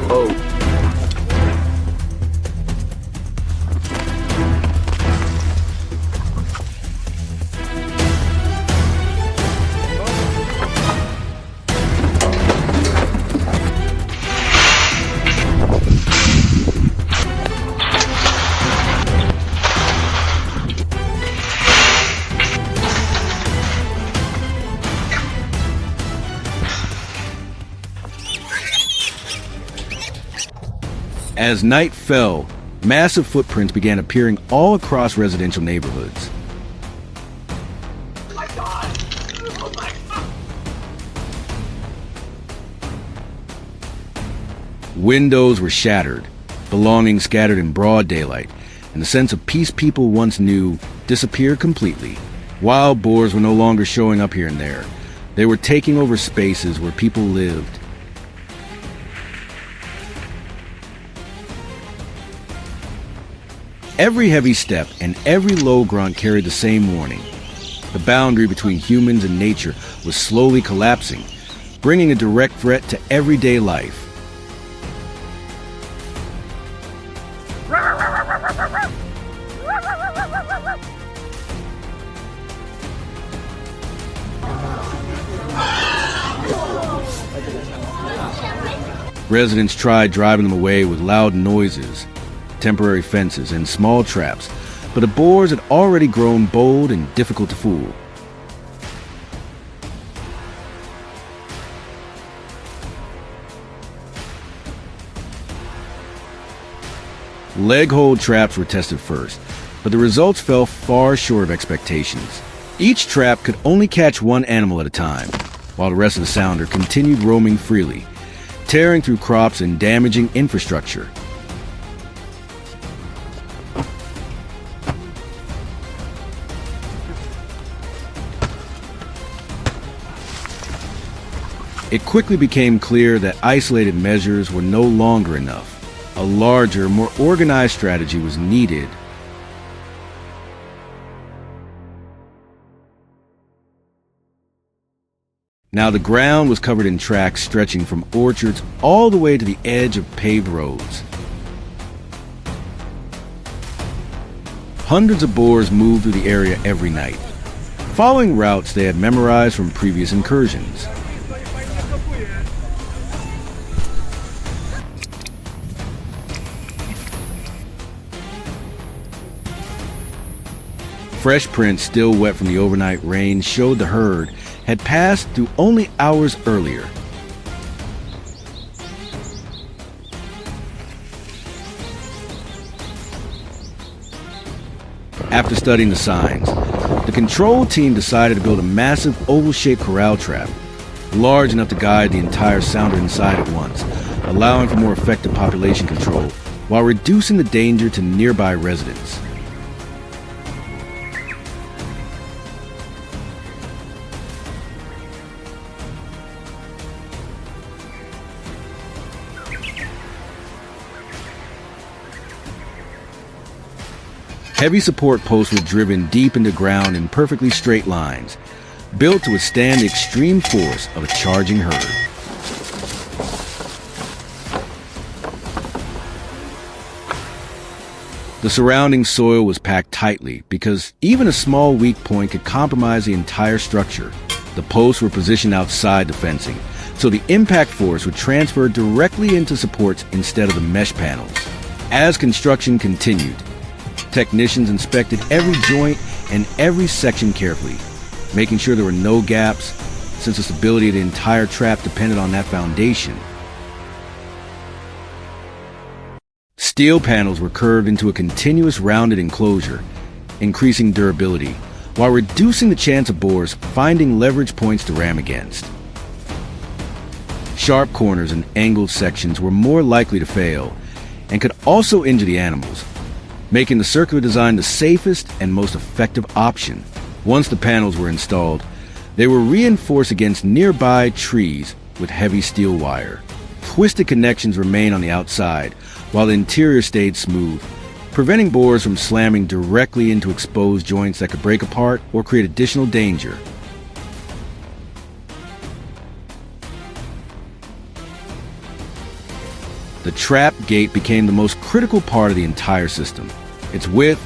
Oh. As night fell, massive footprints began appearing all across residential neighborhoods. Oh my God. Oh my God. Windows were shattered, belongings scattered in broad daylight, and the sense of peace people once knew disappeared completely. Wild boars were no longer showing up here and there. They were taking over spaces where people lived. Every heavy step and every low grunt carried the same warning. The boundary between humans and nature was slowly collapsing, bringing a direct threat to everyday life. Residents tried driving them away with loud noises, temporary fences, and small traps, but the boars had already grown bold and difficult to fool. Leg hold traps were tested first, but the results fell far short of expectations. Each trap could only catch one animal at a time, while the rest of the sounder continued roaming freely, tearing through crops and damaging infrastructure. It quickly became clear that isolated measures were no longer enough. A larger, more organized strategy was needed. Now the ground was covered in tracks stretching from orchards all the way to the edge of paved roads. Hundreds of boars moved through the area every night, following routes they had memorized from previous incursions. Fresh prints still wet from the overnight rain showed the herd had passed through only hours earlier. After studying the signs, the control team decided to build a massive oval-shaped corral trap, large enough to guide the entire sounder inside at once, allowing for more effective population control while reducing the danger to nearby residents. Heavy support posts were driven deep into ground in perfectly straight lines, built to withstand the extreme force of a charging herd. The surrounding soil was packed tightly because even a small weak point could compromise the entire structure. The posts were positioned outside the fencing, so the impact force would transfer directly into supports instead of the mesh panels. As construction continued, technicians inspected every joint and every section carefully, making sure there were no gaps, since the stability of the entire trap depended on that foundation. Steel panels were curved into a continuous rounded enclosure, increasing durability, while reducing the chance of boars finding leverage points to ram against. Sharp corners and angled sections were more likely to fail, and could also injure the animals, making the circular design the safest and most effective option. Once the panels were installed, they were reinforced against nearby trees with heavy steel wire. Twisted connections remained on the outside, while the interior stayed smooth, preventing boars from slamming directly into exposed joints that could break apart or create additional danger. The trap gate became the most critical part of the entire system. Its width,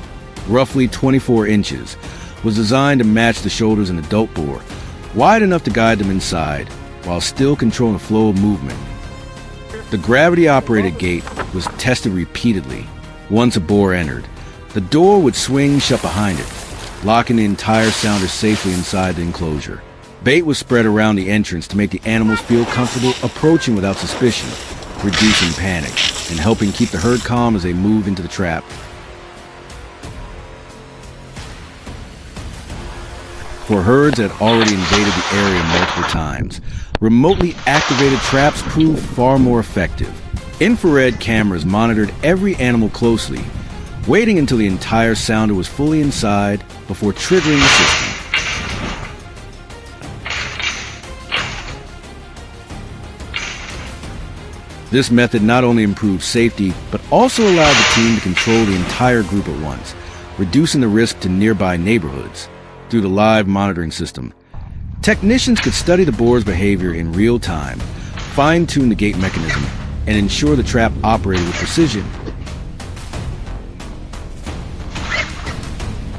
roughly 24 inches, was designed to match the shoulders of an adult boar, wide enough to guide them inside, while still controlling the flow of movement. The gravity-operated gate was tested repeatedly. Once a boar entered, the door would swing shut behind it, locking the entire sounder safely inside the enclosure. Bait was spread around the entrance to make the animals feel comfortable approaching without suspicion, reducing panic, and helping keep the herd calm as they moved into the trap. For herds that had already invaded the area multiple times, remotely activated traps proved far more effective. Infrared cameras monitored every animal closely, waiting until the entire sounder was fully inside before triggering the system. This method not only improved safety, but also allowed the team to control the entire group at once, reducing the risk to nearby neighborhoods. Through the live monitoring system, technicians could study the boar's behavior in real time, fine-tune the gate mechanism, and ensure the trap operated with precision.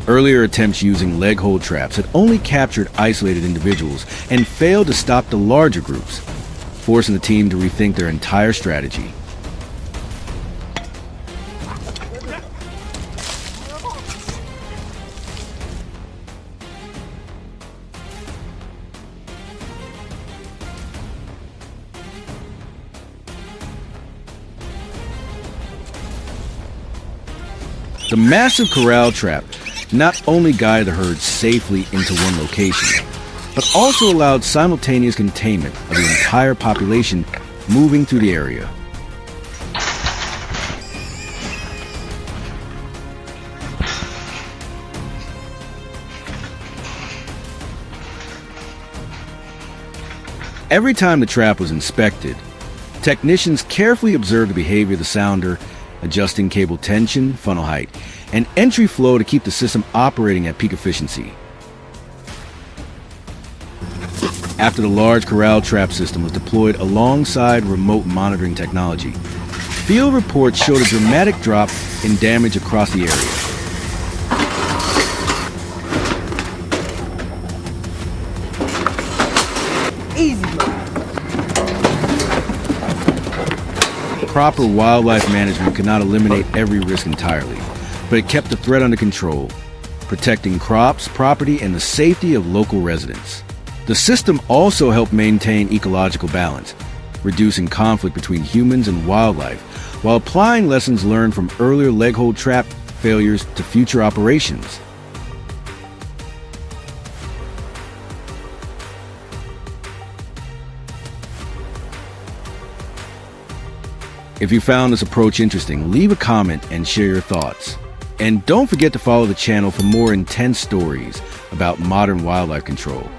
Earlier attempts using leg hold traps had only captured isolated individuals and failed to stop the larger groups, forcing the team to rethink their entire strategy. The massive corral trap not only guided the herd safely into one location, but also allowed simultaneous containment of the entire population moving through the area. Every time the trap was inspected, technicians carefully observed the behavior of the sounder, adjusting cable tension, funnel height, and entry flow to keep the system operating at peak efficiency. After the large corral trap system was deployed alongside remote monitoring technology, field reports showed a dramatic drop in damage across the area. Easy. Proper wildlife management could not eliminate every risk entirely, but it kept the threat under control, protecting crops, property, and the safety of local residents. The system also helped maintain ecological balance, reducing conflict between humans and wildlife, while applying lessons learned from earlier leg hold trap failures to future operations. If you found this approach interesting, leave a comment and share your thoughts. And don't forget to follow the channel for more intense stories about modern wildlife control.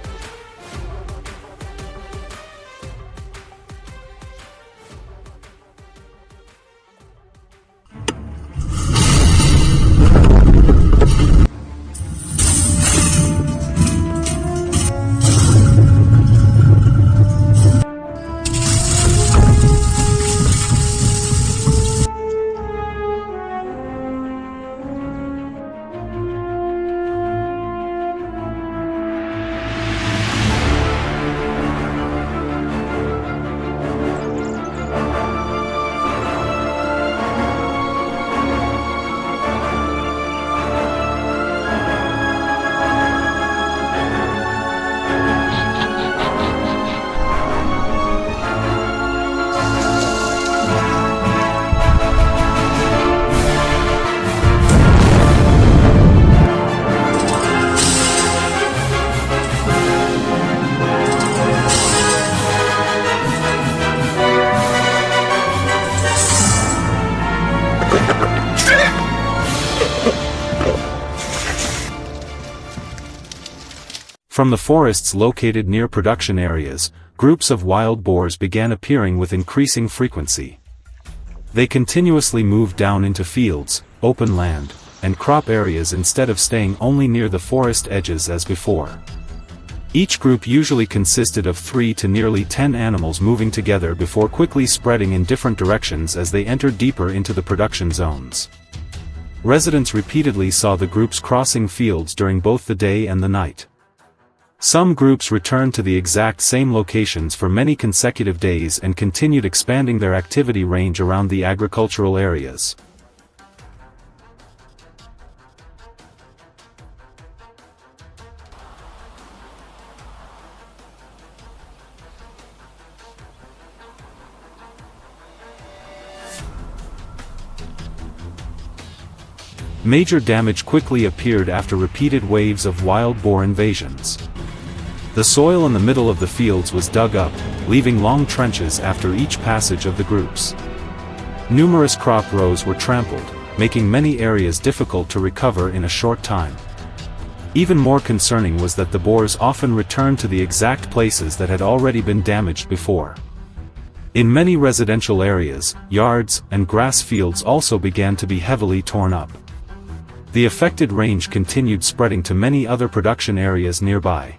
From the forests located near production areas, groups of wild boars began appearing with increasing frequency. They continuously moved down into fields, open land, and crop areas instead of staying only near the forest edges as before. Each group usually consisted of 3 to nearly 10 animals moving together before quickly spreading in different directions as they entered deeper into the production zones. Residents repeatedly saw the groups crossing fields during both the day and the night. Some groups returned to the exact same locations for many consecutive days and continued expanding their activity range around the agricultural areas. Major damage quickly appeared after repeated waves of wild boar invasions. The soil in the middle of the fields was dug up, leaving long trenches after each passage of the groups. Numerous crop rows were trampled, making many areas difficult to recover in a short time. Even more concerning was that the boars often returned to the exact places that had already been damaged before. In many residential areas, yards and grass fields also began to be heavily torn up. The affected range continued spreading to many other production areas nearby.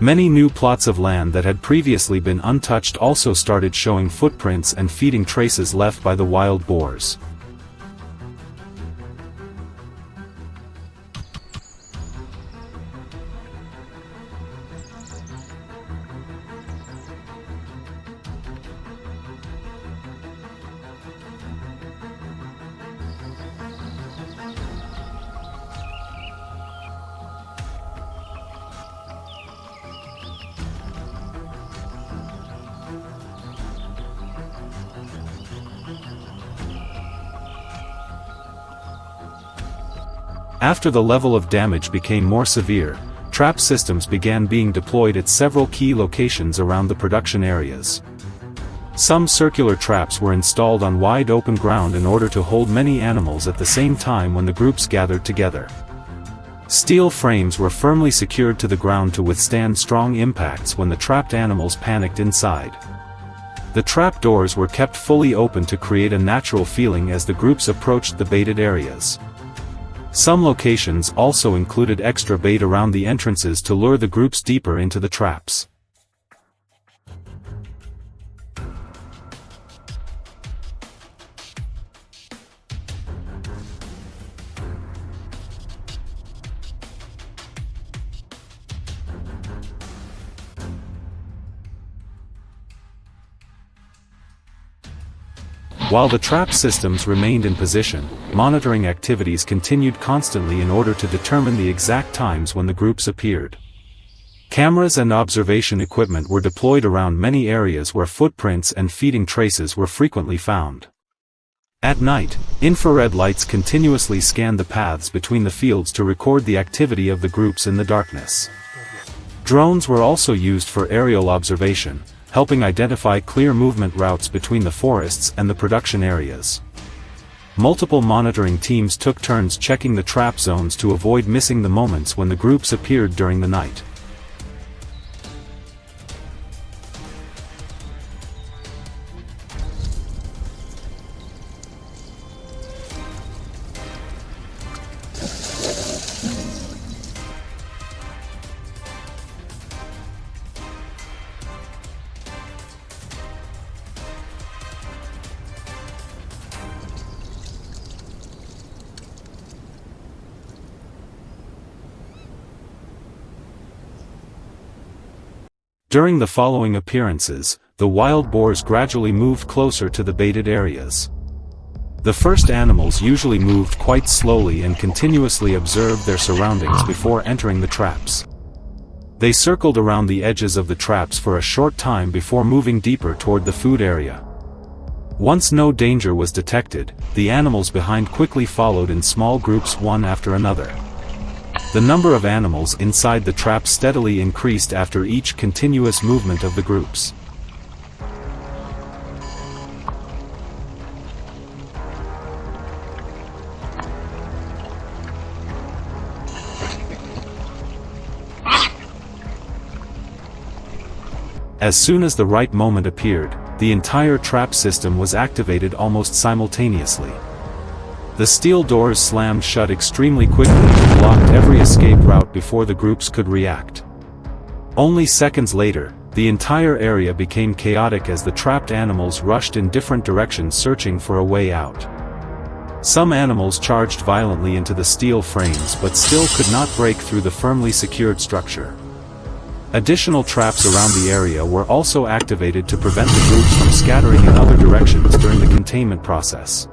Many new plots of land that had previously been untouched also started showing footprints and feeding traces left by the wild boars. After the level of damage became more severe, trap systems began being deployed at several key locations around the production areas. Some circular traps were installed on wide open ground in order to hold many animals at the same time when the groups gathered together. Steel frames were firmly secured to the ground to withstand strong impacts when the trapped animals panicked inside. The trap doors were kept fully open to create a natural feeling as the groups approached the baited areas. Some locations also included extra bait around the entrances to lure the groups deeper into the traps. While the trap systems remained in position, monitoring activities continued constantly in order to determine the exact times when the groups appeared. Cameras and observation equipment were deployed around many areas where footprints and feeding traces were frequently found. At night, infrared lights continuously scanned the paths between the fields to record the activity of the groups in the darkness. Drones were also used for aerial observation, helping identify clear movement routes between the forests and the production areas. Multiple monitoring teams took turns checking the trap zones to avoid missing the moments when the groups appeared during the night. During the following appearances, the wild boars gradually moved closer to the baited areas. The first animals usually moved quite slowly and continuously observed their surroundings before entering the traps. They circled around the edges of the traps for a short time before moving deeper toward the food area. Once no danger was detected, the animals behind quickly followed in small groups one after another. The number of animals inside the trap steadily increased after each continuous movement of the groups. As soon as the right moment appeared, the entire trap system was activated almost simultaneously. The steel doors slammed shut extremely quickly and blocked every escape route before the groups could react. Only seconds later, the entire area became chaotic as the trapped animals rushed in different directions searching for a way out. Some animals charged violently into the steel frames but still could not break through the firmly secured structure. Additional traps around the area were also activated to prevent the groups from scattering in other directions during the containment process.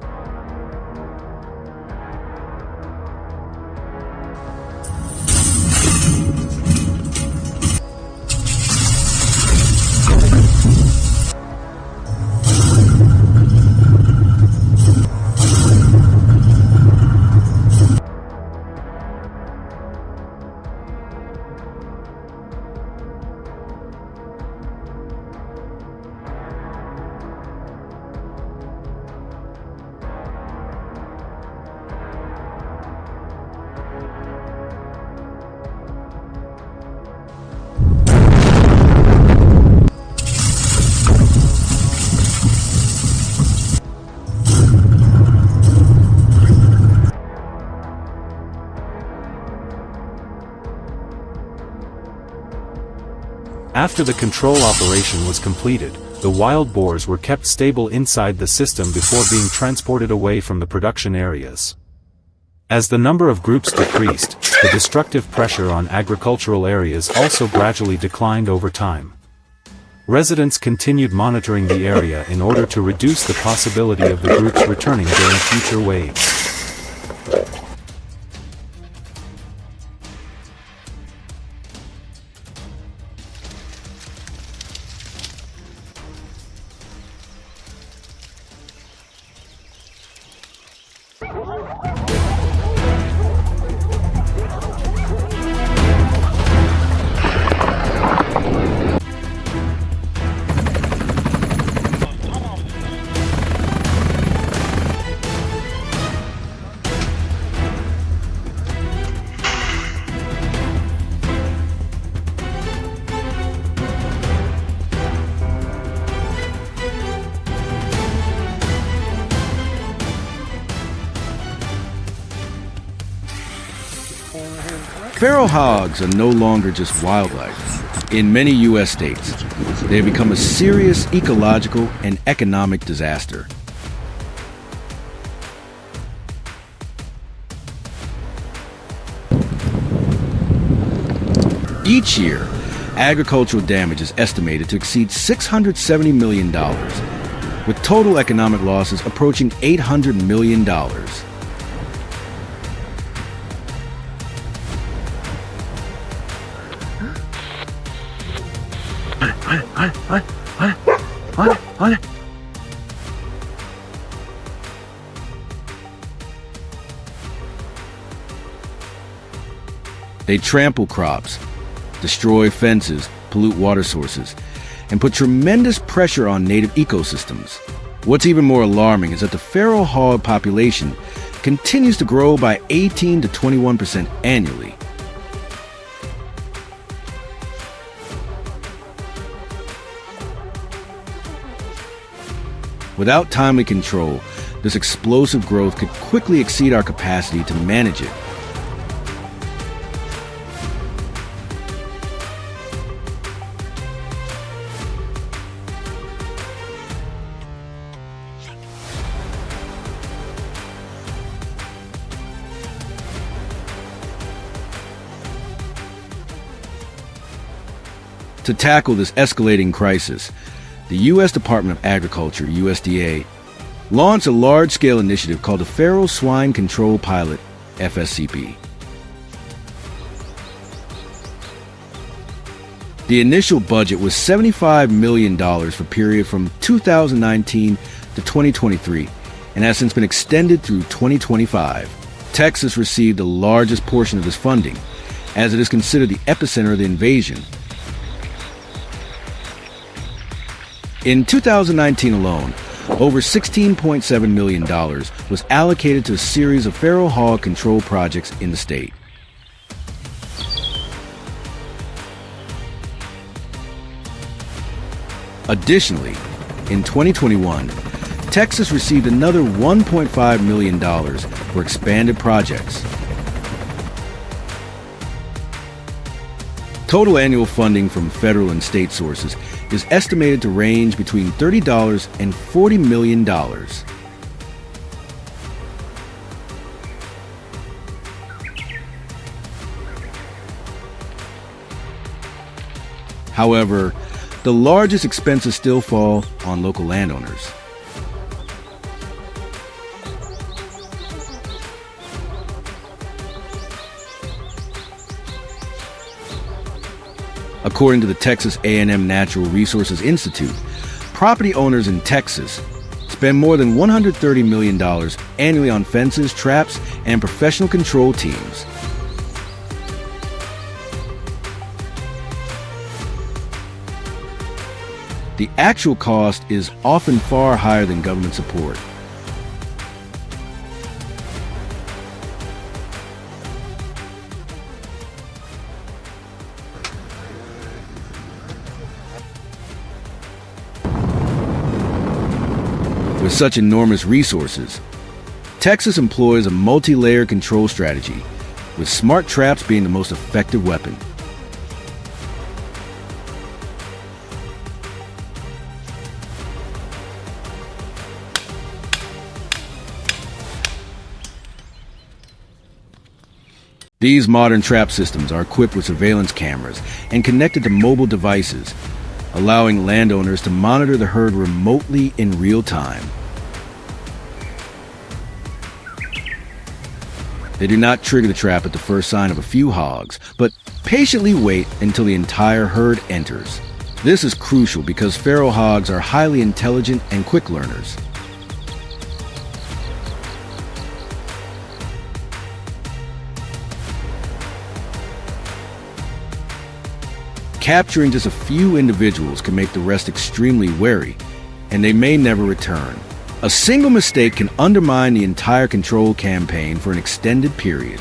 After the control operation was completed, the wild boars were kept stable inside the system before being transported away from the production areas. As the number of groups decreased, the destructive pressure on agricultural areas also gradually declined over time. Residents continued monitoring the area in order to reduce the possibility of the groups returning during future waves. Feral hogs are no longer just wildlife. In many U.S. states, they have become a serious ecological and economic disaster. Each year, agricultural damage is estimated to exceed $670 million, with total economic losses approaching $800 million. They trample crops, destroy fences, pollute water sources, and put tremendous pressure on native ecosystems. What's even more alarming is that the feral hog population continues to grow by 18 to 21% annually. Without timely control, this explosive growth could quickly exceed our capacity to manage it. To tackle this escalating crisis, the U.S. Department of Agriculture, USDA, launched a large-scale initiative called the Feral Swine Control Pilot, FSCP. The initial budget was $75 million for a period from 2019 to 2023 and has since been extended through 2025. Texas received the largest portion of this funding, as it is considered the epicenter of the invasion. In 2019 alone, over $16.7 million was allocated to a series of feral hog control projects in the state. Additionally, in 2021, Texas received another $1.5 million for expanded projects. Total annual funding from federal and state sources is estimated to range between $30 and $40 million. However, the largest expenses still fall on local landowners. According to the Texas A&M Natural Resources Institute, property owners in Texas spend more than $130 million annually on fences, traps, and professional control teams. The actual cost is often far higher than government support. With such enormous resources, Texas employs a multi-layer control strategy, with smart traps being the most effective weapon. These modern trap systems are equipped with surveillance cameras and connected to mobile devices, allowing landowners to monitor the herd remotely in real time. They do not trigger the trap at the first sign of a few hogs, but patiently wait until the entire herd enters. This is crucial because feral hogs are highly intelligent and quick learners. Capturing just a few individuals can make the rest extremely wary, and they may never return. A single mistake can undermine the entire control campaign for an extended period.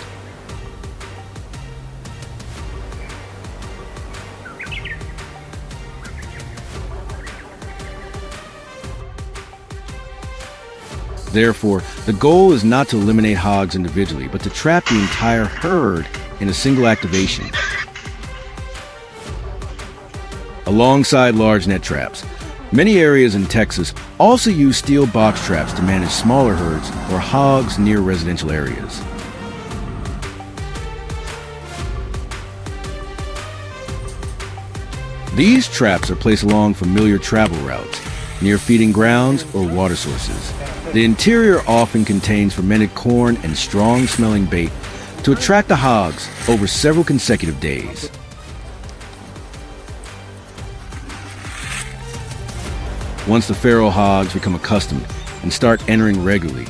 Therefore, the goal is not to eliminate hogs individually, but to trap the entire herd in a single activation. Alongside large net traps, many areas in Texas also use steel box traps to manage smaller herds or hogs near residential areas. These traps are placed along familiar travel routes, near feeding grounds or water sources. The interior often contains fermented corn and strong-smelling bait to attract the hogs over several consecutive days. Once the feral hogs become accustomed and start entering regularly,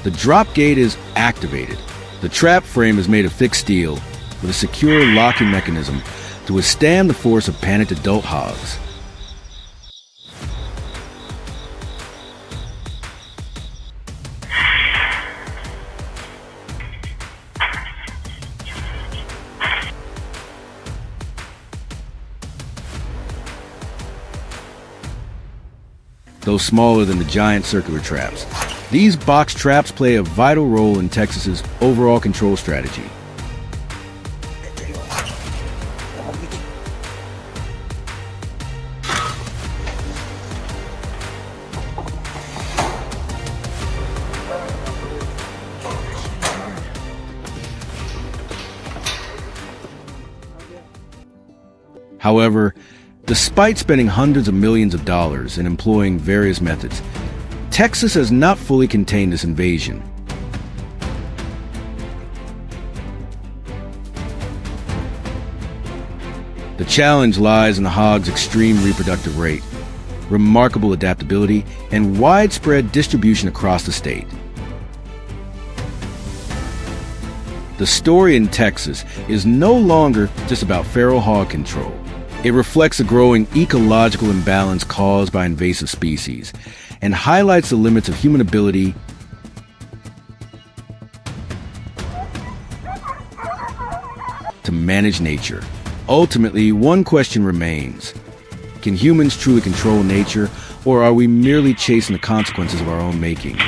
the drop gate is activated. The trap frame is made of thick steel with a secure locking mechanism to withstand the force of panicked adult hogs. Though smaller than the giant circular traps, these box traps play a vital role in Texas's overall control strategy. However, despite spending hundreds of millions of dollars and employing various methods, Texas has not fully contained this invasion. The challenge lies in the hog's extreme reproductive rate, remarkable adaptability, and widespread distribution across the state. The story in Texas is no longer just about feral hog control. It reflects a growing ecological imbalance caused by invasive species and highlights the limits of human ability to manage nature. Ultimately, one question remains: can humans truly control nature, or are we merely chasing the consequences of our own making?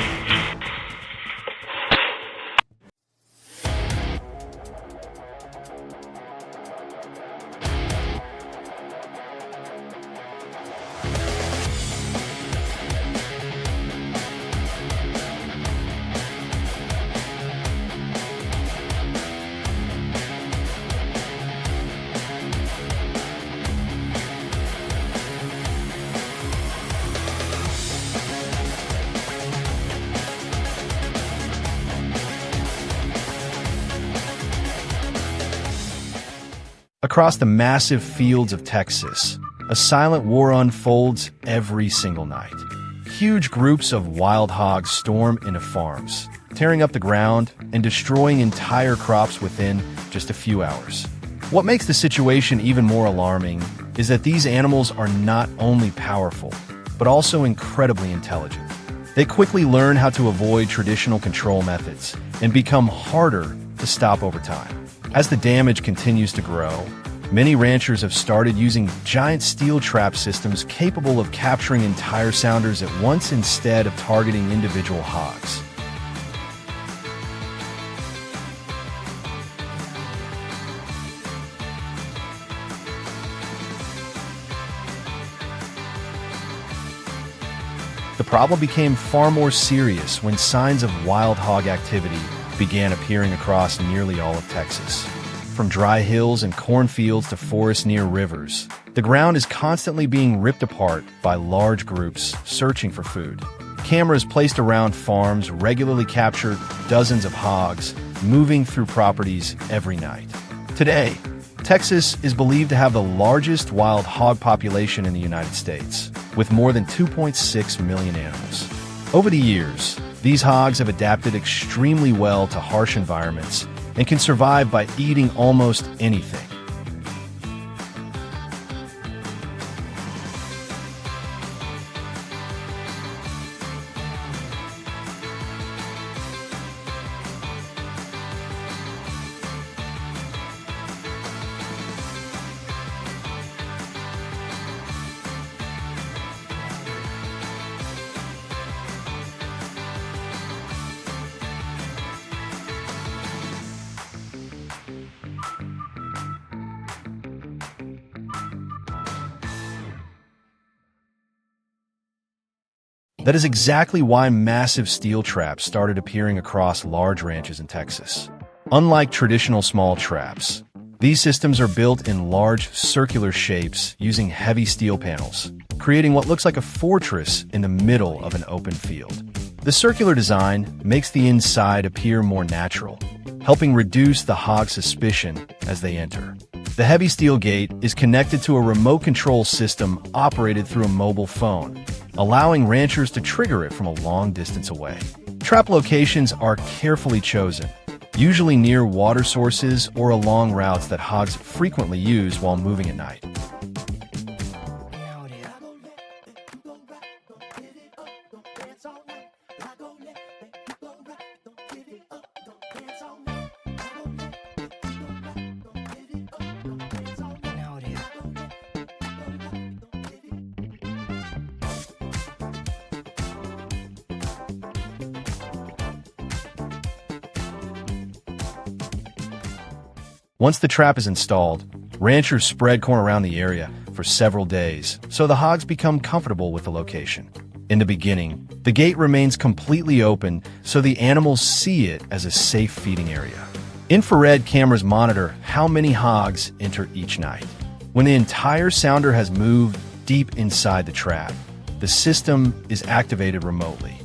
Across the massive fields of Texas, a silent war unfolds every single night. Huge groups of wild hogs storm into farms, tearing up the ground and destroying entire crops within just a few hours. What makes the situation even more alarming is that these animals are not only powerful, but also incredibly intelligent. They quickly learn how to avoid traditional control methods and become harder to stop over time. As the damage continues to grow, many ranchers have started using giant steel trap systems capable of capturing entire sounders at once instead of targeting individual hogs. The problem became far more serious when signs of wild hog activity began appearing across nearly all of Texas. From dry hills and cornfields to forests near rivers, the ground is constantly being ripped apart by large groups searching for food. Cameras placed around farms regularly capture dozens of hogs moving through properties every night. Today, Texas is believed to have the largest wild hog population in the United States, with more than 2.6 million animals. Over the years, these hogs have adapted extremely well to harsh environments and can survive by eating almost anything. That is exactly why massive steel traps started appearing across large ranches in Texas. Unlike traditional small traps, these systems are built in large circular shapes using heavy steel panels, creating what looks like a fortress in the middle of an open field. The circular design makes the inside appear more natural, helping reduce the hog's suspicion as they enter. The heavy steel gate is connected to a remote control system operated through a mobile phone, allowing ranchers to trigger it from a long distance away. Trap locations are carefully chosen, usually near water sources or along routes that hogs frequently use while moving at night. Once the trap is installed, ranchers spread corn around the area for several days, so the hogs become comfortable with the location. In the beginning, the gate remains completely open so the animals see it as a safe feeding area. Infrared cameras monitor how many hogs enter each night. When the entire sounder has moved deep inside the trap, the system is activated remotely.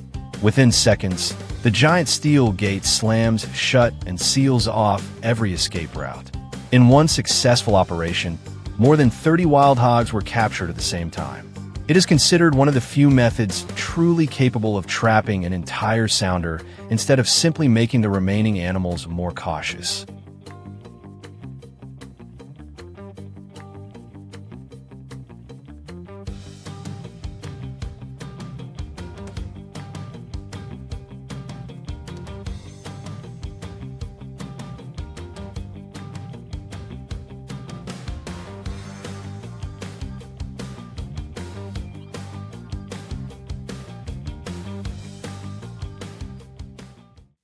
Within seconds, the giant steel gate slams shut and seals off every escape route. In one successful operation, more than 30 wild hogs were captured at the same time. It is considered one of the few methods truly capable of trapping an entire sounder instead of simply making the remaining animals more cautious.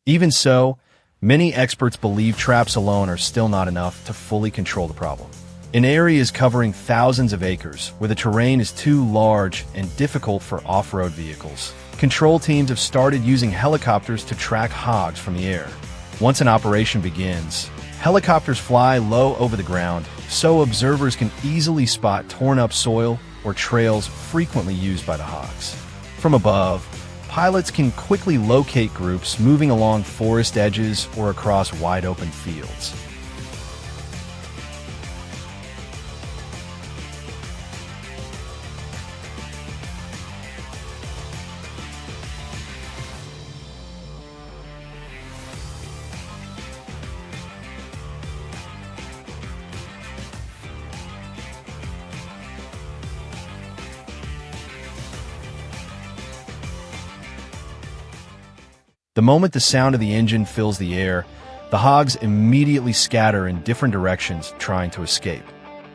Even so, many experts believe traps alone are still not enough to fully control the problem. In areas covering thousands of acres, where the terrain is too large and difficult for off-road vehicles, control teams have started using helicopters to track hogs from the air. Once an operation begins, helicopters fly low over the ground so observers can easily spot torn-up soil or trails frequently used by the hogs. From above, pilots can quickly locate groups moving along forest edges or across wide-open fields. The moment the sound of the engine fills the air, the hogs immediately scatter in different directions, trying to escape.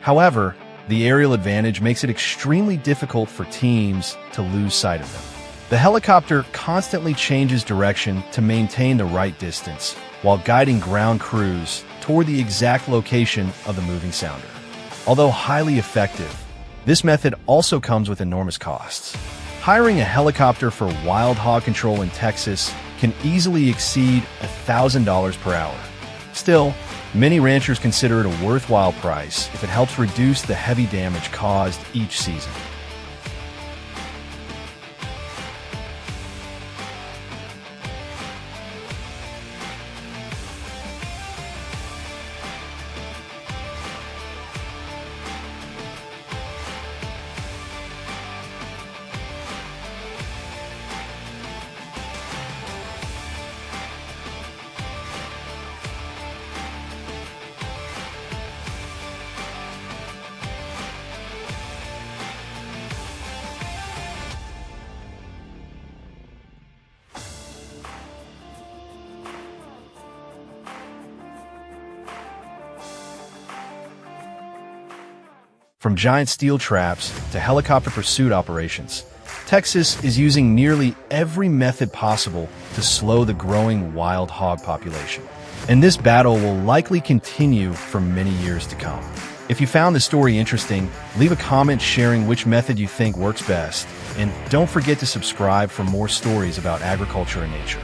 However, the aerial advantage makes it extremely difficult for teams to lose sight of them. The helicopter constantly changes direction to maintain the right distance, while guiding ground crews toward the exact location of the moving sounder. Although highly effective, this method also comes with enormous costs. Hiring a helicopter for wild hog control in Texas can easily exceed $1,000 per hour. Still, many ranchers consider it a worthwhile price if it helps reduce the heavy damage caused each season. From giant steel traps to helicopter pursuit operations, Texas is using nearly every method possible to slow the growing wild hog population. And this battle will likely continue for many years to come. If you found this story interesting, leave a comment sharing which method you think works best. And don't forget to subscribe for more stories about agriculture and nature.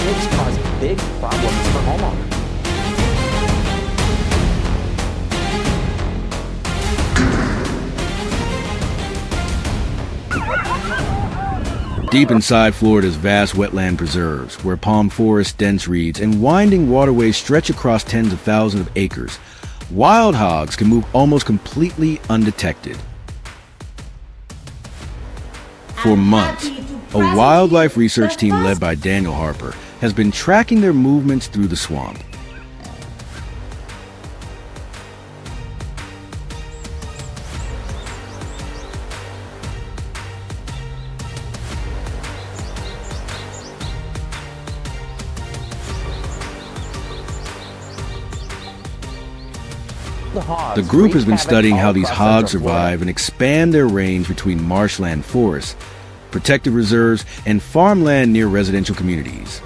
It's caused big problems for homeowners. Deep inside Florida's vast wetland preserves, where palm forests, dense reeds, and winding waterways stretch across tens of thousands of acres, wild hogs can move almost completely undetected. For months, a wildlife research team led by Daniel Harper has been tracking their movements through the swamp. The group has been studying how these hogs survive and expand their range between marshland forests, protected reserves, and farmland near residential communities.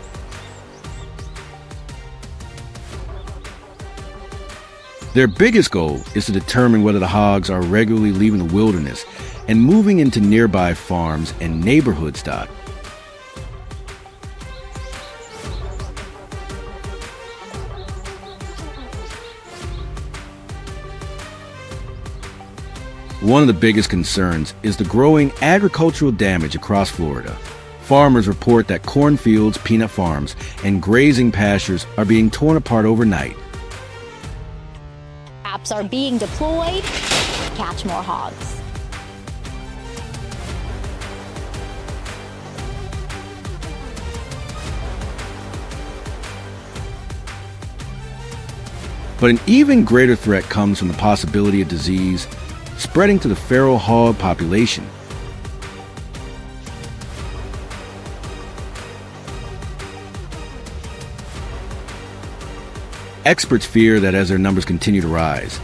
Their biggest goal is to determine whether the hogs are regularly leaving the wilderness and moving into nearby farms and neighborhoods. One of the biggest concerns is the growing agricultural damage across Florida. Farmers report that cornfields, peanut farms, and grazing pastures are being torn apart overnight. Traps are being deployed to catch more hogs. But an even greater threat comes from the possibility of disease spreading to the feral hog population. Experts fear that as their numbers continue to rise,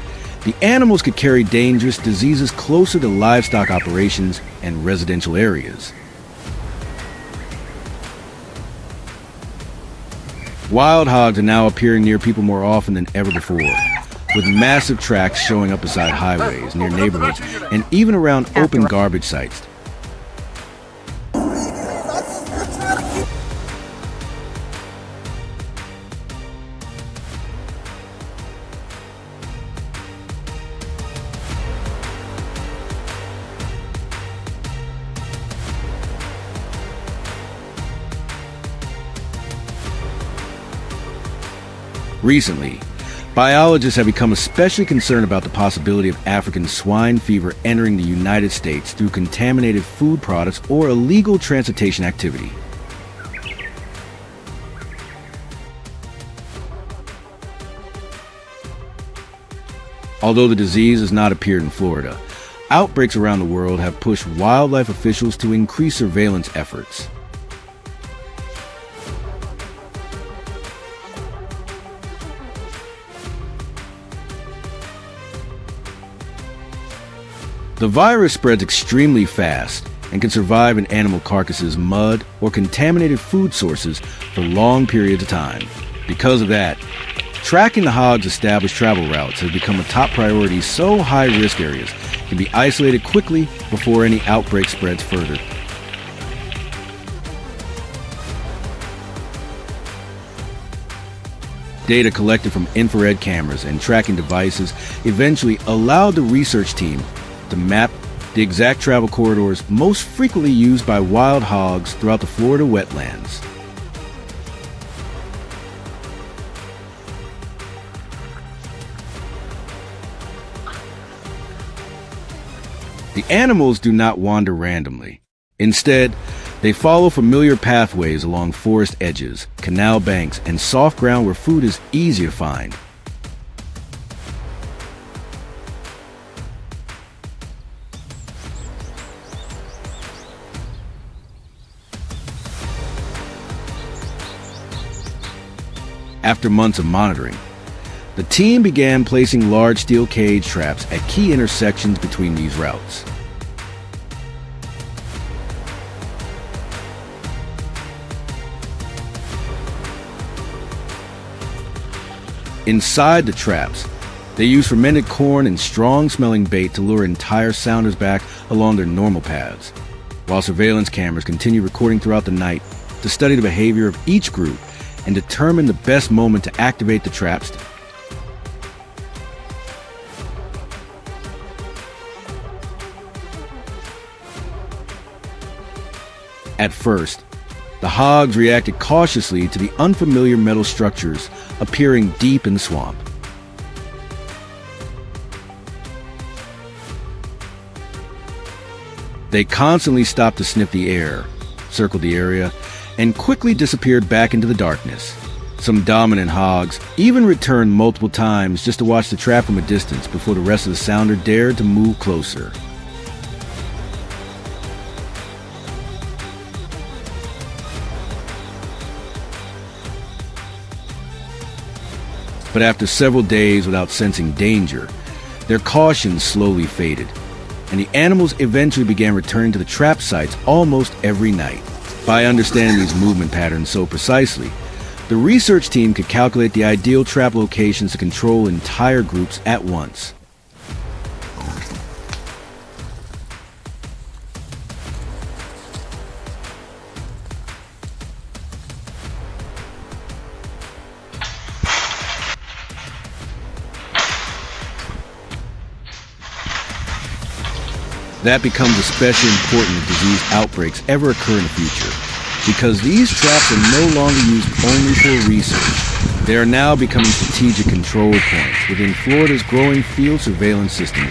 the animals could carry dangerous diseases closer to livestock operations and residential areas. Wild hogs are now appearing near people more often than ever before, with massive tracks showing up beside highways, near neighborhoods, and even around open garbage sites. Recently, biologists have become especially concerned about the possibility of African swine fever entering the United States through contaminated food products or illegal transportation activity. Although the disease has not appeared in Florida, outbreaks around the world have pushed wildlife officials to increase surveillance efforts. The virus spreads extremely fast and can survive in animal carcasses, mud, or contaminated food sources for long periods of time. Because of that, tracking the hog's established travel routes has become a top priority, so high-risk areas can be isolated quickly before any outbreak spreads further. Data collected from infrared cameras and tracking devices eventually allowed the research team to map the exact travel corridors most frequently used by wild hogs throughout the Florida wetlands. The animals do not wander randomly. Instead, they follow familiar pathways along forest edges, canal banks, and soft ground where food is easy to find. After months of monitoring, the team began placing large steel cage traps at key intersections between these routes. Inside the traps, they use fermented corn and strong-smelling bait to lure entire sounders back along their normal paths, while surveillance cameras continue recording throughout the night to study the behavior of each group and determine the best moment to activate the traps. At first, the hogs reacted cautiously to the unfamiliar metal structures appearing deep in the swamp. They constantly stopped to sniff the air, circled the area, and quickly disappeared back into the darkness. Some dominant hogs even returned multiple times just to watch the trap from a distance before the rest of the sounder dared to move closer. But after several days without sensing danger, their caution slowly faded, and the animals eventually began returning to the trap sites almost every night. By understanding these movement patterns so precisely, the research team could calculate the ideal trap locations to control entire groups at once. That becomes especially important if disease outbreaks ever occur in the future, because these traps are no longer used only for research. They are now becoming strategic control points within Florida's growing field surveillance system.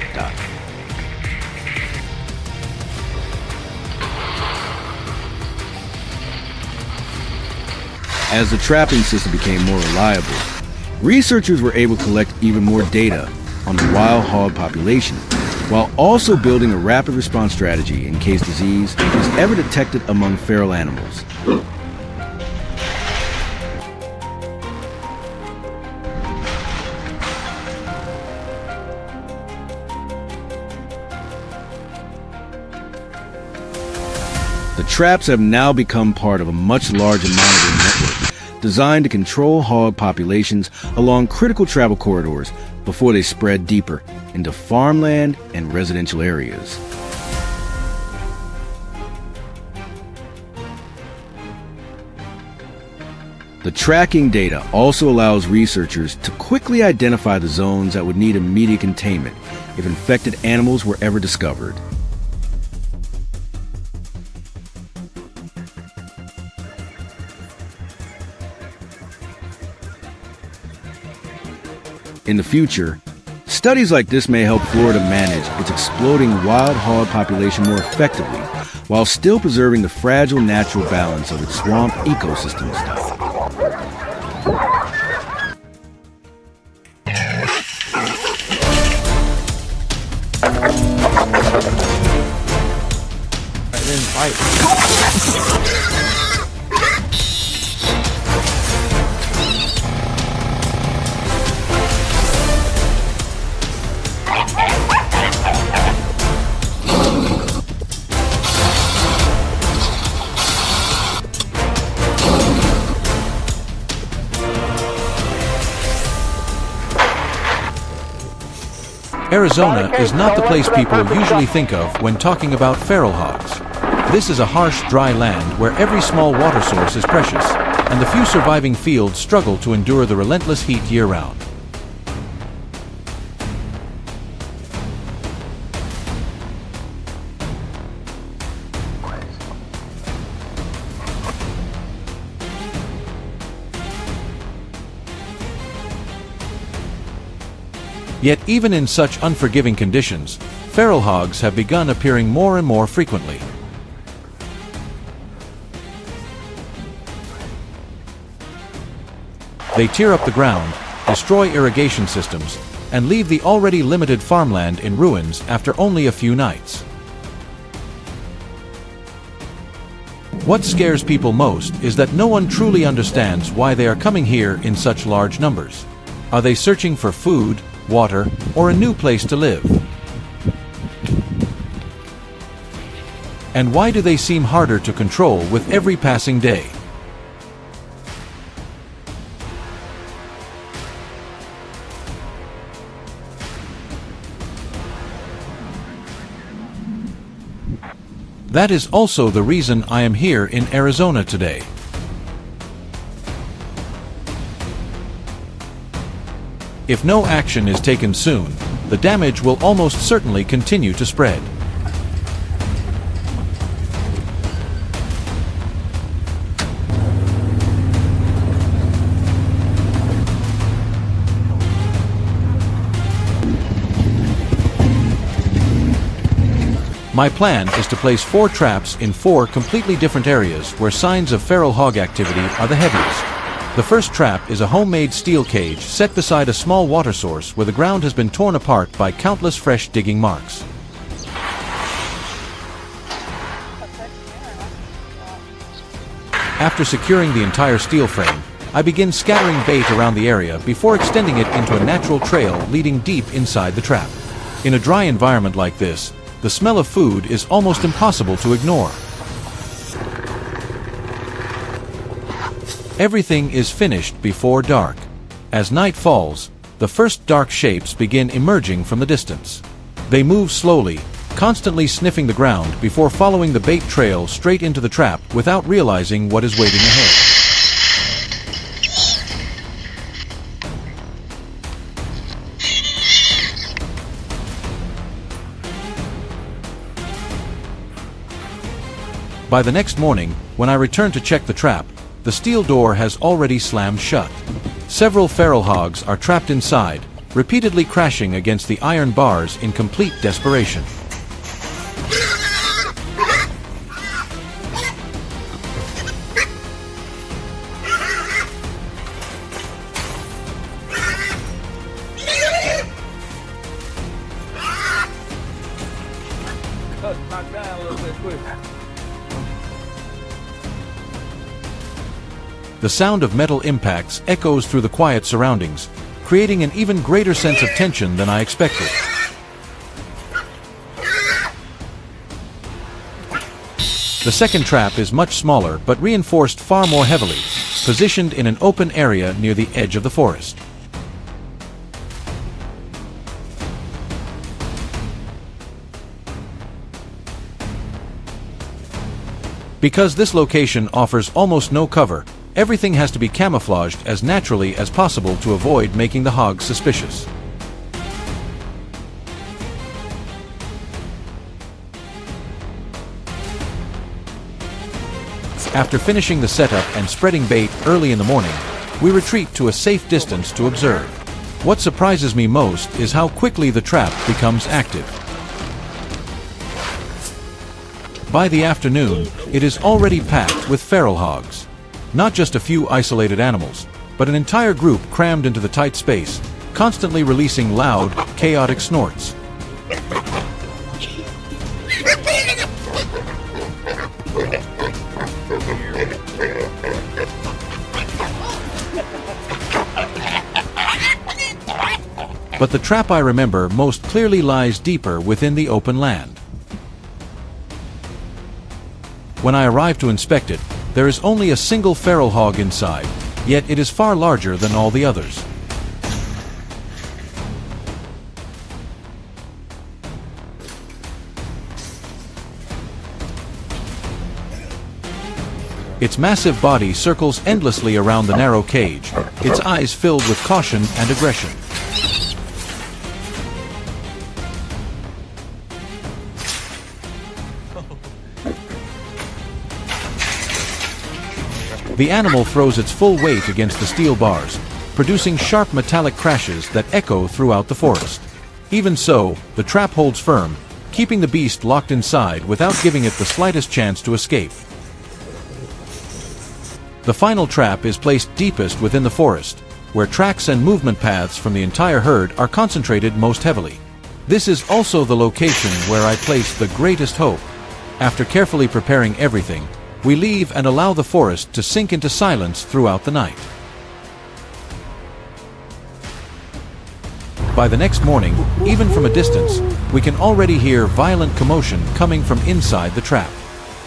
As the trapping system became more reliable, researchers were able to collect even more data on the wild hog population, while also building a rapid response strategy in case disease is ever detected among feral animals. The traps have now become part of a much larger monitoring network designed to control hog populations along critical travel corridors before they spread deeper into farmland and residential areas. The tracking data also allows researchers to quickly identify the zones that would need immediate containment if infected animals were ever discovered. In the future, studies like this may help Florida manage its exploding wild hog population more effectively, while still preserving the fragile natural balance of its swamp ecosystem style. Arizona is not the place people usually think of when talking about feral hogs. This is a harsh, dry land where every small water source is precious, and the few surviving fields struggle to endure the relentless heat year-round. Yet even in such unforgiving conditions, feral hogs have begun appearing more and more frequently. They tear up the ground, destroy irrigation systems, and leave the already limited farmland in ruins after only a few nights. What scares people most is that no one truly understands why they are coming here in such large numbers. Are they searching for food, water, or a new place to live? And why do they seem harder to control with every passing day? That is also the reason I am here in Arizona today. If no action is taken soon, the damage will almost certainly continue to spread. My plan is to place 4 traps in 4 completely different areas where signs of feral hog activity are the heaviest. The first trap is a homemade steel cage set beside a small water source where the ground has been torn apart by countless fresh digging marks. After securing the entire steel frame, I begin scattering bait around the area before extending it into a natural trail leading deep inside the trap. In a dry environment like this, the smell of food is almost impossible to ignore. Everything is finished before dark. As night falls, the first dark shapes begin emerging from the distance. They move slowly, constantly sniffing the ground before following the bait trail straight into the trap without realizing what is waiting ahead. By the next morning, when I return to check the trap, the steel door has already slammed shut. Several feral hogs are trapped inside, repeatedly crashing against the iron bars in complete desperation. The sound of metal impacts echoes through the quiet surroundings, creating an even greater sense of tension than I expected. The second trap is much smaller but reinforced far more heavily, positioned in an open area near the edge of the forest. Because this location offers almost no cover, everything has to be camouflaged as naturally as possible to avoid making the hogs suspicious. After finishing the setup and spreading bait early in the morning, we retreat to a safe distance to observe. What surprises me most is how quickly the trap becomes active. By the afternoon, it is already packed with feral hogs. Not just a few isolated animals, but an entire group crammed into the tight space, constantly releasing loud, chaotic snorts. But the trap I remember most clearly lies deeper within the open land. When I arrived to inspect it, there is only a single feral hog inside, yet it is far larger than all the others. Its massive body circles endlessly around the narrow cage, its eyes filled with caution and aggression. The animal throws its full weight against the steel bars, producing sharp metallic crashes that echo throughout the forest. Even so, the trap holds firm, keeping the beast locked inside without giving it the slightest chance to escape. The final trap is placed deepest within the forest, where tracks and movement paths from the entire herd are concentrated most heavily. This is also the location where I placed the greatest hope. After carefully preparing everything, we leave and allow the forest to sink into silence throughout the night. By the next morning, even from a distance, we can already hear violent commotion coming from inside the trap.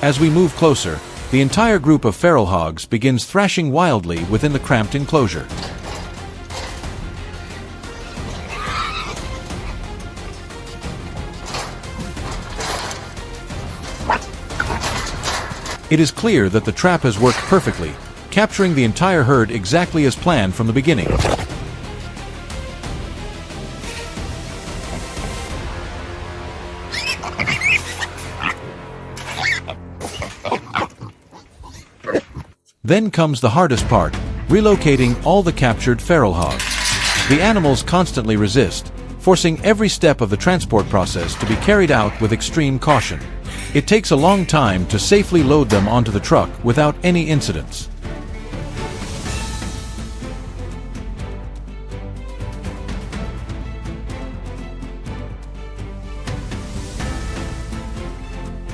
As we move closer, the entire group of feral hogs begins thrashing wildly within the cramped enclosure. It is clear that the trap has worked perfectly, capturing the entire herd exactly as planned from the beginning. Then comes the hardest part, relocating all the captured feral hogs. The animals constantly resist, forcing every step of the transport process to be carried out with extreme caution. It takes a long time to safely load them onto the truck without any incidents.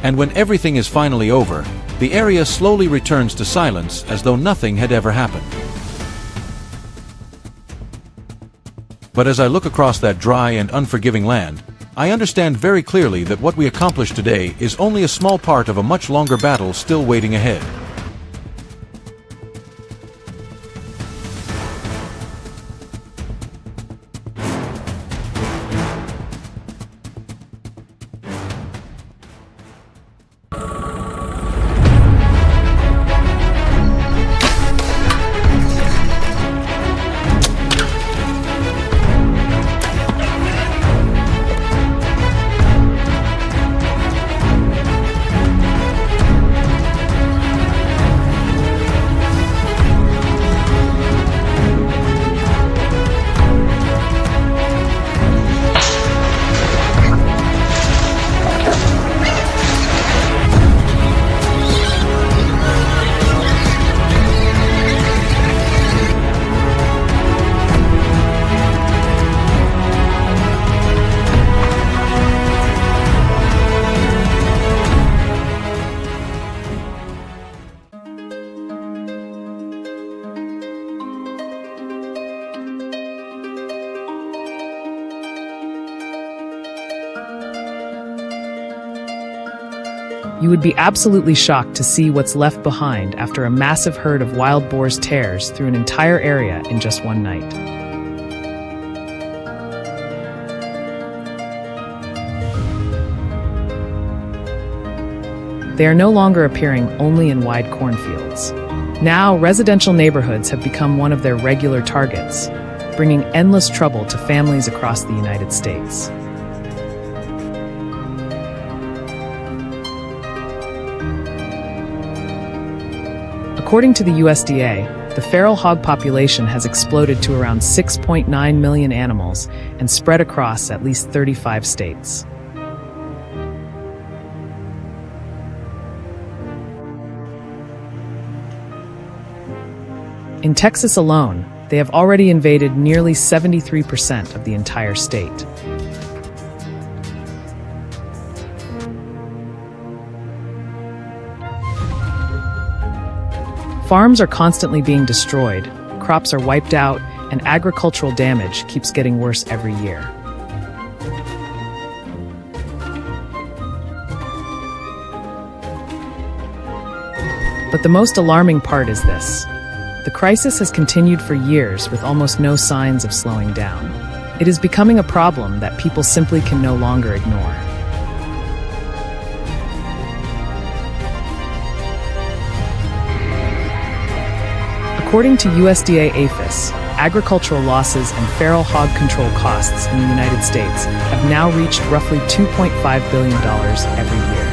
And when everything is finally over, the area slowly returns to silence as though nothing had ever happened. But as I look across that dry and unforgiving land, I understand very clearly that what we accomplished today is only a small part of a much longer battle still waiting ahead. You would be absolutely shocked to see what's left behind after a massive herd of wild boars tears through an entire area in just one night. They are no longer appearing only in wide cornfields. Now, residential neighborhoods have become one of their regular targets, bringing endless trouble to families across the United States. According to the USDA, the feral hog population has exploded to around 6.9 million animals and spread across at least 35 states. In Texas alone, they have already invaded nearly 73% of the entire state. Farms are constantly being destroyed, crops are wiped out, and agricultural damage keeps getting worse every year. But the most alarming part is this. The crisis has continued for years with almost no signs of slowing down. It is becoming a problem that people simply can no longer ignore. According to USDA APHIS, agricultural losses and feral hog control costs in the United States have now reached roughly $2.5 billion every year.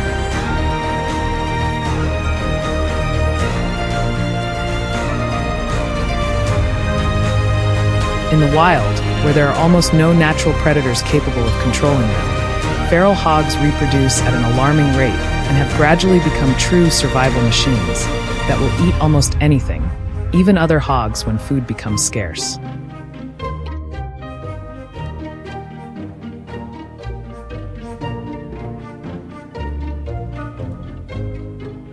In the wild, where there are almost no natural predators capable of controlling them, feral hogs reproduce at an alarming rate and have gradually become true survival machines that will eat almost anything, even other hogs when food becomes scarce.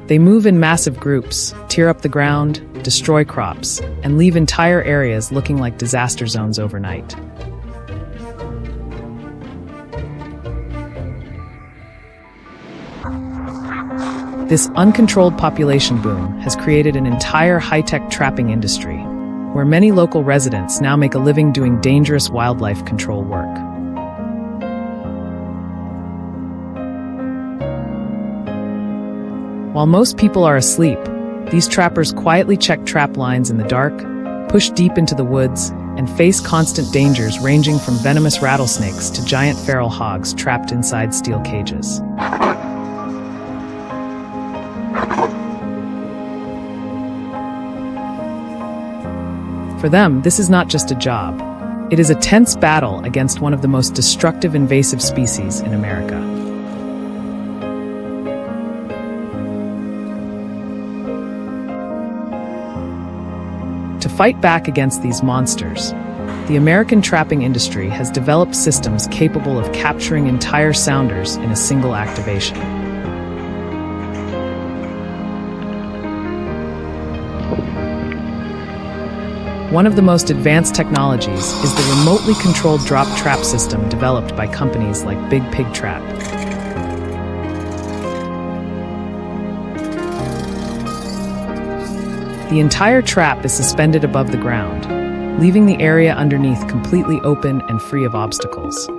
They move in massive groups, tear up the ground, destroy crops, and leave entire areas looking like disaster zones overnight. This uncontrolled population boom has created an entire high-tech trapping industry, where many local residents now make a living doing dangerous wildlife control work. While most people are asleep, these trappers quietly check trap lines in the dark, push deep into the woods, and face constant dangers ranging from venomous rattlesnakes to giant feral hogs trapped inside steel cages. For them, this is not just a job. It is a tense battle against one of the most destructive invasive species in America. To fight back against these monsters, the American trapping industry has developed systems capable of capturing entire sounders in a single activation. One of the most advanced technologies is the remotely controlled drop trap system developed by companies like Big Pig Trap. The entire trap is suspended above the ground, leaving the area underneath completely open and free of obstacles.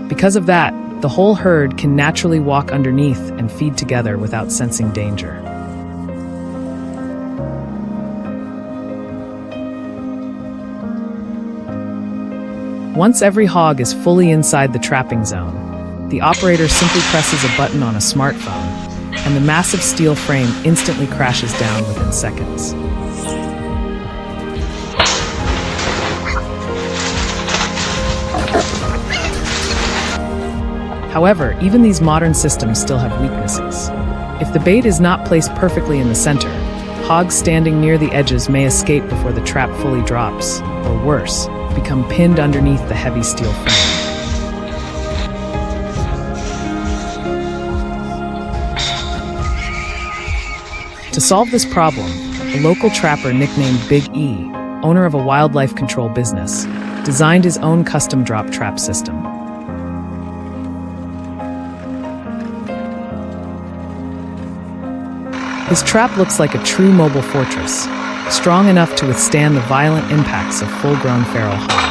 Because of that, the whole herd can naturally walk underneath and feed together without sensing danger. Once every hog is fully inside the trapping zone, the operator simply presses a button on a smartphone, and the massive steel frame instantly crashes down within seconds. However, even these modern systems still have weaknesses. If the bait is not placed perfectly in the center, hogs standing near the edges may escape before the trap fully drops, or worse, become pinned underneath the heavy steel frame. To solve this problem, a local trapper nicknamed Big E, owner of a wildlife control business, designed his own custom drop trap system. His trap looks like a true mobile fortress, strong enough to withstand the violent impacts of full-grown feral hogs.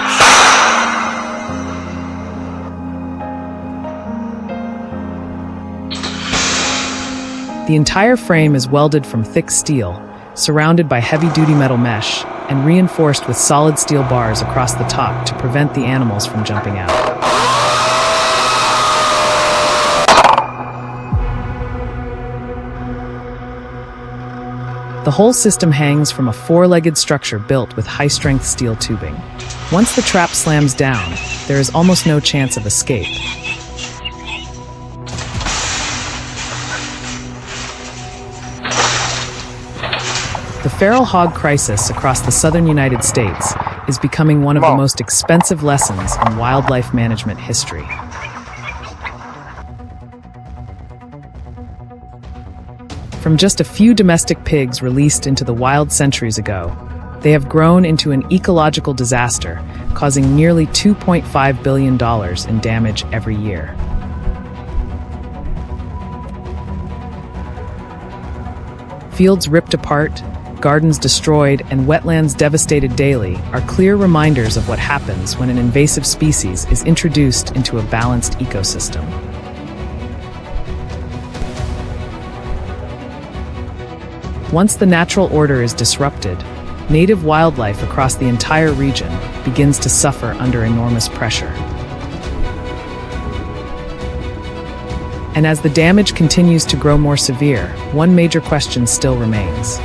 The entire frame is welded from thick steel, surrounded by heavy-duty metal mesh, and reinforced with solid steel bars across the top to prevent the animals from jumping out. The whole system hangs from a four-legged structure built with high-strength steel tubing. Once the trap slams down, there is almost no chance of escape. The feral hog crisis across the southern United States is becoming one of the most expensive lessons in wildlife management history. From just a few domestic pigs released into the wild centuries ago, they have grown into an ecological disaster, causing nearly $2.5 billion in damage every year. Fields ripped apart, gardens destroyed, and wetlands devastated daily are clear reminders of what happens when an invasive species is introduced into a balanced ecosystem. Once the natural order is disrupted, native wildlife across the entire region begins to suffer under enormous pressure. And as the damage continues to grow more severe, one major question still remains.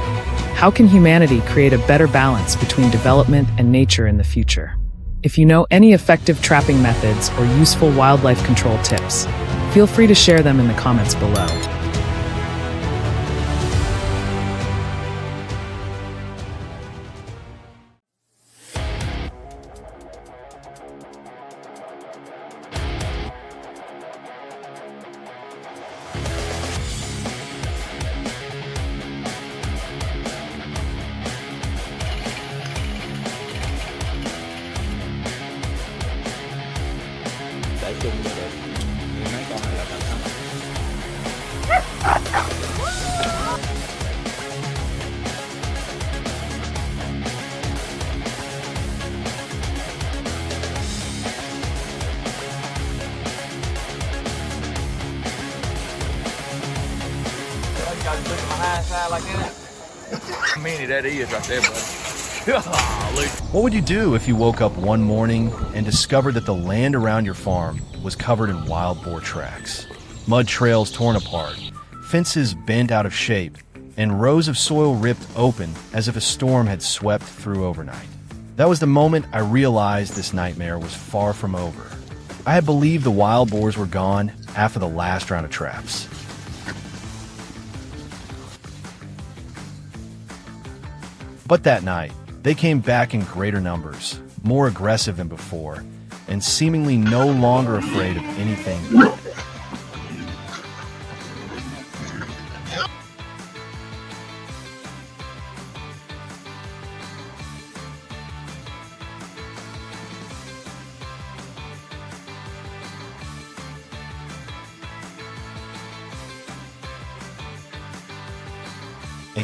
How can humanity create a better balance between development and nature in the future? If you know any effective trapping methods or useful wildlife control tips, feel free to share them in the comments below. What would you do if you woke up one morning and discovered that the land around your farm was covered in wild boar tracks? Mud trails torn apart, fences bent out of shape, and rows of soil ripped open as if a storm had swept through overnight. That was the moment I realized this nightmare was far from over. I had believed the wild boars were gone after the last round of traps. But that night, they came back in greater numbers, more aggressive than before, and seemingly no longer afraid of anything.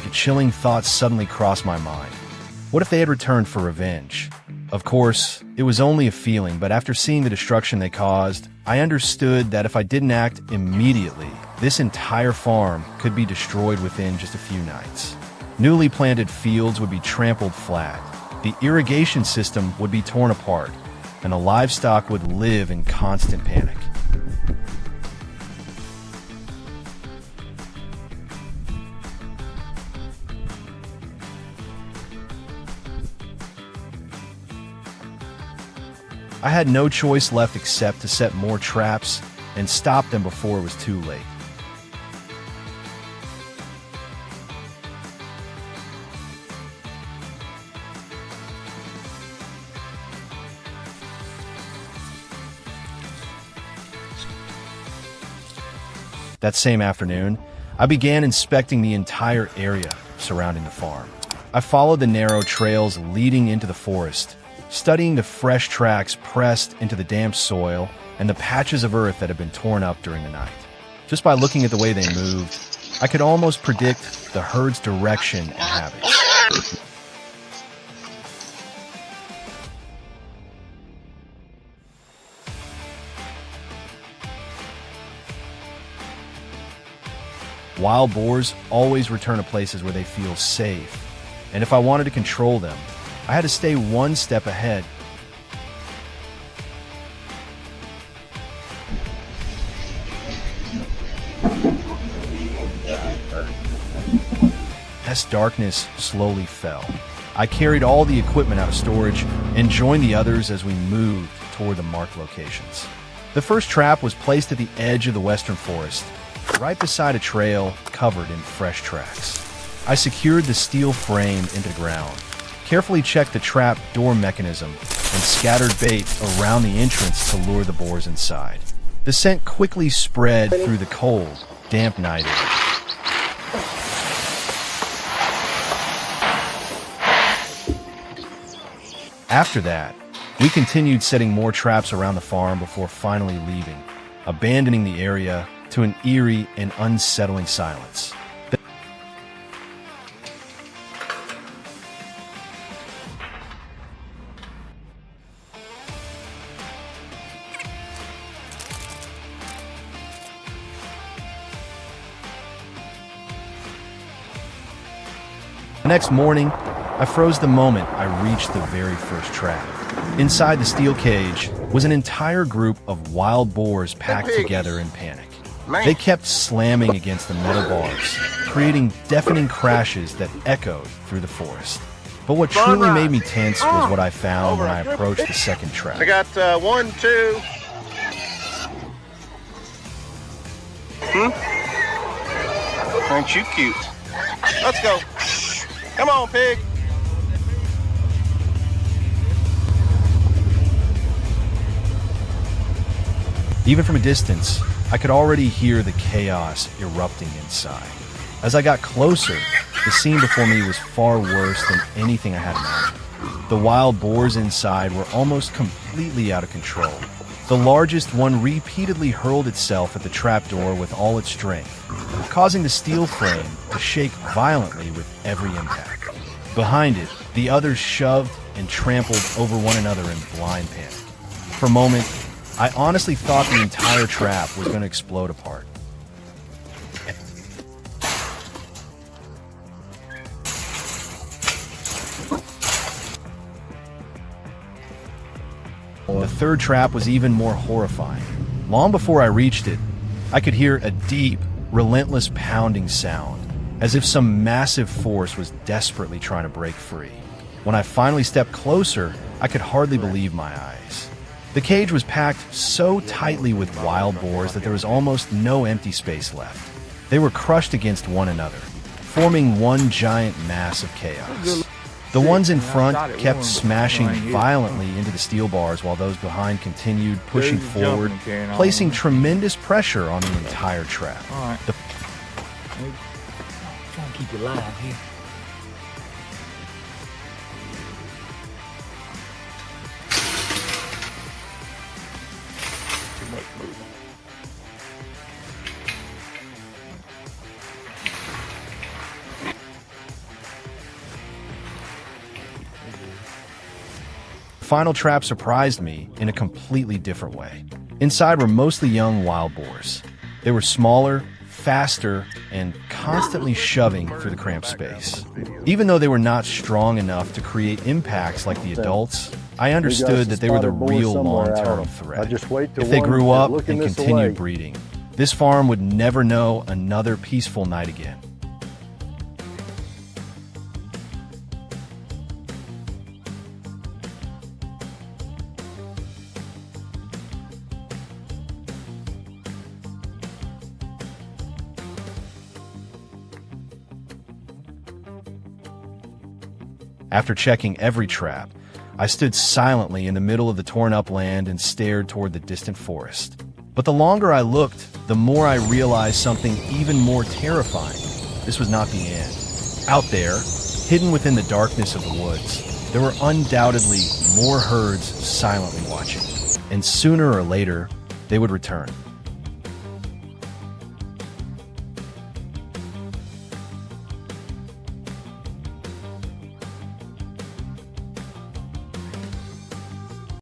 A chilling thought suddenly crossed my mind. What if they had returned for revenge? Of course, it was only a feeling, but after seeing the destruction they caused, I understood that if I didn't act immediately, this entire farm could be destroyed within just a few nights. Newly planted fields would be trampled flat, the irrigation system would be torn apart, and the livestock would live in constant panic. I had no choice left except to set more traps and stop them before it was too late. That same afternoon, I began inspecting the entire area surrounding the farm. I followed the narrow trails leading into the forest, studying the fresh tracks pressed into the damp soil and the patches of earth that had been torn up during the night. Just by looking at the way they moved, I could almost predict the herd's direction and habits. Wild boars always return to places where they feel safe, and if I wanted to control them, I had to stay one step ahead. As last darkness slowly fell, I carried all the equipment out of storage and joined the others as we moved toward the marked locations. The first trap was placed at the edge of the western forest, right beside a trail covered in fresh tracks. I secured the steel frame into the ground, carefully checked the trap door mechanism, and scattered bait around the entrance to lure the boars inside. The scent quickly spread through the cold, damp night air. After that, we continued setting more traps around the farm before finally leaving, abandoning the area to an eerie and unsettling silence. The next morning, I froze the moment I reached the very first trap. Inside the steel cage was an entire group of wild boars packed together in panic. They kept slamming against the metal bars, creating deafening crashes that echoed through the forest. But what truly made me tense was what I found when I approached the second trap. I got 1, 2. Aren't you cute? Let's go. Come on, pig. Even from a distance, I could already hear the chaos erupting inside. As I got closer, the scene before me was far worse than anything I had imagined. The wild boars inside were almost completely out of control. The largest one repeatedly hurled itself at the trapdoor with all its strength, causing the steel frame to shake violently with every impact. Behind it, the others shoved and trampled over one another in blind panic. For a moment, I honestly thought the entire trap was going to explode apart. The third trap was even more horrifying. Long before I reached it, I could hear a deep, relentless pounding sound, as if some massive force was desperately trying to break free. When I finally stepped closer, I could hardly believe my eyes. The cage was packed so tightly with wild boars that there was almost no empty space left. They were crushed against one another, forming one giant mass of chaos. The ones in front kept smashing violently into the steel bars while those behind continued pushing forward, placing tremendous pressure on the entire trap. Alright. Trying to keep you alive here. Too much movement. The final trap surprised me in a completely different way. Inside were mostly young wild boars. They were smaller, faster, and constantly shoving through the cramped space. Even though they were not strong enough to create impacts like the adults, I understood that they were the real long-term threat. If they grew up and continued breeding, this farm would never know another peaceful night again. After checking every trap, I stood silently in the middle of the torn-up land and stared toward the distant forest. But the longer I looked, the more I realized something even more terrifying. This was not the end. Out there, hidden within the darkness of the woods, there were undoubtedly more herds silently watching. And sooner or later, they would return.